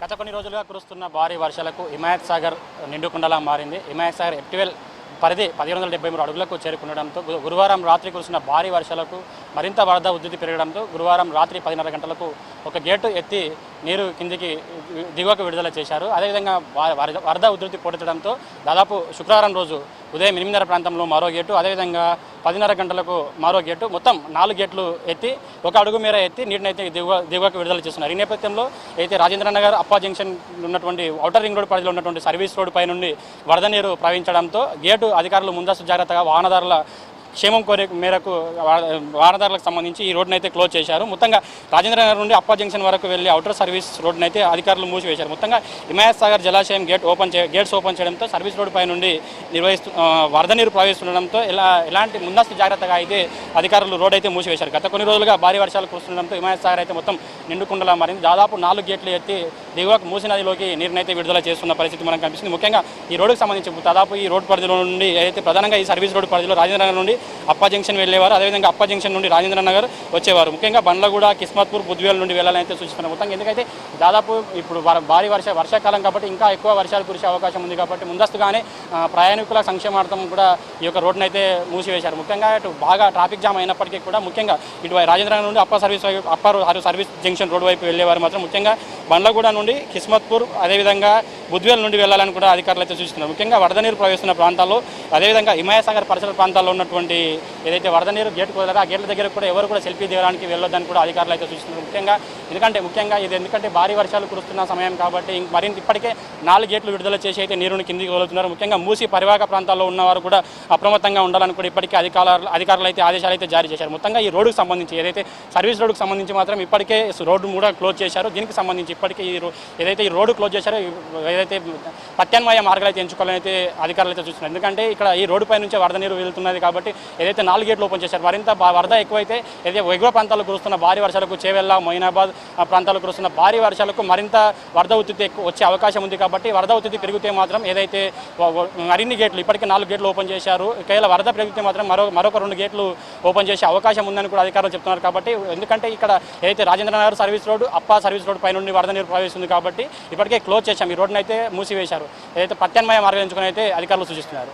గత కొన్ని రోజులుగా కురుస్తున్న భారీ వర్షాలకు హిమాయత్ సాగర్ నిండుకుండలా మారింది. హిమాయత్ సాగర్ ఎఫ్టివెల్ పరిధి 1773 అడుగులకు చేరుకుండడంతో గురువారం రాత్రి కురిసిన భారీ వర్షాలకు మరింత వరద ఉధృతి పెరగడంతో గురువారం రాత్రి 10:30 గంటలకు ఒక గేటు ఎత్తి నీరు కిందికి దిగువకు విడుదల చేశారు. అదేవిధంగా వరద ఉధృతి పోటెత్తడంతో దాదాపు శుక్రవారం రోజు ఉదయం 8:30 ప్రాంతంలో మరో గేటు, అదేవిధంగా 10:30 గంటలకు మరో గేటు, మొత్తం 4 గేట్లు ఎత్తి ఒక అడుగు మేర ఎత్తి నీటిని అయితే దిగువకు విడుదల చేస్తున్నారు. ఈ నేపథ్యంలో అయితే రాజేంద్ర నగర్ అప్పా జంక్షన్ ఉన్నటువంటి ఔటర్ రింగ్ రోడ్ పరిధిలో ఉన్నటువంటి సర్వీస్ రోడ్డు పై నుండి వరద నీరు ప్రవహించడంతో గేటు అధికారులు ముందస్తు జాగ్రత్తగా వాహనదారుల క్షేమం కోరే మేరకు వాహనదారులకు సంబంధించి ఈ రోడ్డును అయితే క్లోజ్ చేశారు. మొత్తంగా రాజేంద్ర నగర్ నుండి అప్పా జంక్షన్ వరకు వెళ్ళి అవుటర్ సర్వీస్ రోడ్డును అయితే అధికారులు మూసివేశారు. మొత్తంగా హిమాయత్ సాగర్ జలాశయం గేట్స్ ఓపెన్ చేయడంతో సర్వీస్ రోడ్డు పై నుండి వరద నీరు ప్రవహిస్తుండడంతో ఎలాంటి ముందస్తు జాగ్రత్తగా అయితే అధికారులు రోడ్ అయితే మూసివేశారు. గత కొన్ని రోజులుగా భారీ వర్షాలు కురుస్తుండడంతో హిమాయత్ సాగర్ అయితే మొత్తం నిండుకుండలా మారింది. దాదాపు 4 గేట్లు ఎత్తి దిగువకు మూసి నదిలోకి నీరుని అయితే విడుదల చేస్తున్న పరిస్థితి మనకు కనిపిస్తుంది. ముఖ్యంగా ఈ రోడ్డుకు సంబంధించి దాదాపు ఈ రోడ్డు పరిధిలో నుండి ఏదైతే ప్రధానంగా ఈ సర్వీస్ రోడ్డు పరిధిలో రాజేంద్ర నగర్ నుండి అప్పా జంక్షన్ వెళ్ళేవారు, అదేవిధంగా అప్పా జంక్షన్ నుండి రాజేంద్ర నగర్ వచ్చేవారు. ముఖ్యంగా బండ్లగూడ, కిస్మత్పూర్, బుద్వేల్ నుండి వెళ్ళాలని అయితే సూచిస్తున్నారు. మొత్తంగా ఎందుకైతే దాదాపు ఇప్పుడు భారీ వర్షాకాలం కాబట్టి ఇంకా ఎక్కువ వర్షాలు కురిసే అవకాశం ఉంది కాబట్టి ముందస్తుగానే ప్రయాణికుల సంక్షేమార్థం కూడా ఈ యొక్క రోడ్డును అయితే మూసివేశారు. ముఖ్యంగా ఇటు బాగా ట్రాఫిక్ జామ్ అయినప్పటికీ కూడా ముఖ్యంగా ఇటు రాజేంద్ర నగర్ నుండి అప్పర్ సర్వీస్ జంక్షన్ రోడ్డు వైపు వెళ్ళేవారు మాత్రం ముఖ్యంగా బండ్లగూడ నుండి కిస్మత్పూర్, అదేవిధంగా బుద్వేల్ నుండి వెళ్ళాలని కూడా అధికారులు అయితే సూచిస్తున్నారు. ముఖ్యంగా వరద నీరు ప్రవేశిస్తున్న ప్రాంతాల్లో, అదేవిధంగా హిమాయత్ సాగర్ పరిసర ప్రాంతాల్లో ఉన్నటువంటి ఏదైతే వరద నీరు గేట్ కుదరగా ఆ గేట్ల దగ్గర కూడా ఎవరు కూడా సెల్ఫీ దిగడానికి వెళ్ళొద్దని కూడా అధికారులు అయితే సూచిస్తున్నారు. ఎందుకంటే భారీ వర్షాలు కురుస్తున్న సమయం కాబట్టి మరింత ఇప్పటికే 4 గేట్లు విడుదల చేసి అయితే నీరుని కిందికి వదులుతున్నారు. ముఖ్యంగా మూసి పరివాహక ప్రాంతాల్లో ఉన్నవారు కూడా అప్రమత్తంగా ఉండాలని కూడా ఇప్పటికే అధికారులు అయితే ఆదేశాలు అయితే జారీ చేశారు. మొత్తంగా ఈ రోడ్డుకు సంబంధించి ఏదైతే సర్వీస్ రోడ్డుకు సంబంధించి మాత్రం ఇప్పటికే రోడ్డు కూడా క్లోజ్ చేశారు. దీనికి సంబంధించి ఇప్పటికే ఏదైతే ఈ రోడ్డు క్లోజ్ చేశారో ఏదైతే ప్రత్యామ్నాయ మార్గాలు అయితే ఎంచుకోవాలని అయితే అధికారులు అయితే చూస్తున్నారు. ఎందుకంటే ఇక్కడ ఈ రోడ్డు పై నుంచే వరద నీరు వెళ్తున్నది కాబట్టి ఏదైతే 4 గేట్లు ఓపెన్ చేశారు మరింత వరద ఎక్కువైతే ఏదైతే ఎగువ ప్రాంతాల్లో కురుస్తున్న భారీ వర్షాలకు చేవెళ్ళ, మొయినాబాద్ ప్రాంతాల్లో కురుస్తున్న భారీ వర్షాలకు మరింత వరద ఉధృతి వచ్చే అవకాశం ఉంది. కాబట్టి వరద ఉధృతి పెరిగితే మాత్రం ఏదైతే మరిన్ని గేట్లు ఇప్పటికే 4 గేట్లు ఓపెన్ చేశారు, ఒకవేళ వరద పెరిగితే మాత్రం మరొక 2 గేట్లు ఓపెన్ చేసే అవకాశం ఉందని కూడా అధికారులు చెప్తున్నారు. కాబట్టి ఎందుకంటే ఇక్కడ ఏదైతే రాజేంద్ర నగర్ సర్వీస్ రోడ్డు, అప్పా సర్వీస్ రోడ్డు పై నుండి వరద నీరు ప్రవేశిస్తుంది కాబట్టి ఇప్పటికే క్లోజ్ చేశాం, ఈ రోడ్డును అయితే మూసివేశారు. ఏదైతే ప్రత్యామ్నాయ మార్గం ఎంచుకుని అయితే అధికారులు సూచిస్తున్నారు.